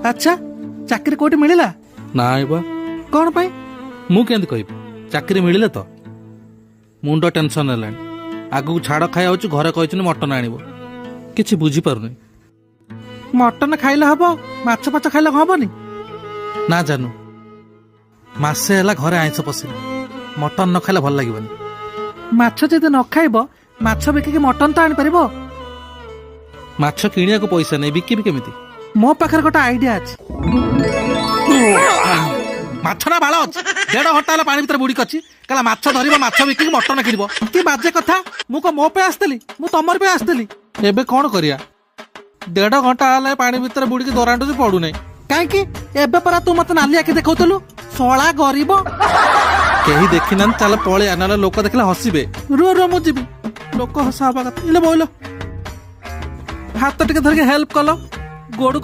अच्छा ଚାକିରି କୋଉଠି ମିଳିଲା? ନାଇଁ ବା କଣ ପାଇଁ? ମୁଁ କେମିତି କହିବି? ଚାକିରି ମିଳିଲେ ତ ମୁଣ୍ଡ ଟେନସନ ହେଲାଣି। ଆଗକୁ ଛାଡ଼ ଖାଇ ଯାଉଛି, ଘରେ କହିଛନ୍ତି ମଟନ ଆଣିବ। କିଛି ବୁଝିପାରୁନି। ମଟନ ଖାଇଲେ ହବ, ମାଛ ଫାଛ ଖାଇଲେ ହବନି? ନା ଜାନୁ, ମାସେ ହେଲା ଘରେ ଆଇଁଷ ପଶିନି। ମଟନ ନ ଖାଇଲେ ଭଲ ଲାଗିବନି। ମାଛ ଯଦି ନ ଖାଇବ, ମାଛ ବିକିକି ମଟନ ତ ଆଣିପାରିବ। ମାଛ କିଣିବାକୁ ପଇସା ନେଇ ବିକିବି କେମିତି? ମୋ ପାଖରେ ଗୋଟେ ଆଇଡିଆ ଅଛି। ମାଛ ନା ବାଳ ଅଛି? 1.5 ଘଣ୍ଟା ହେଲା ପାଣି ଭିତରେ ବୁଡିକି ଅଛି। କହିଲା ମାଛ ଧରିବ, ମାଛ ବିକିକି ମଟନ କିଣିବ। କି ବାଜେ କଥା! ମୁଁ କଣ ମୋ ପାଇଁ ଆସିଥିଲି? ମୁଁ ତମର ପାଇଁ ଆସିଥିଲି। ଏବେ କଣ କରିବା? 1.5 ଘଣ୍ଟା ହେଲା ପାଣି ଭିତରେ ବୁଡିକି ଦରାଣ୍ଡୁଛି, ପଡୁନାହିଁ। କାହିଁକି? ଏବେ ପରା ତୁ ମତେ ନାଲି ଆଖି ଦେଖଉଥିଲୁ, ଶଳା ଗରିବ। କେହି ଦେଖିନାହାନ୍ତି, ଚାଲ ପଳେଇବା, ନହେଲେ ଲୋକ ଦେଖିଲେ ହସିବେ। ରୁହ ମୁଁ ଯିବି। ଲୋକ ହସା ହବା କଥା। ଇଲେ ବୋଇଲ ହାତ ଟିକେ ଧରିକି ହେଲ୍ପ କଲ। ଗୋଡ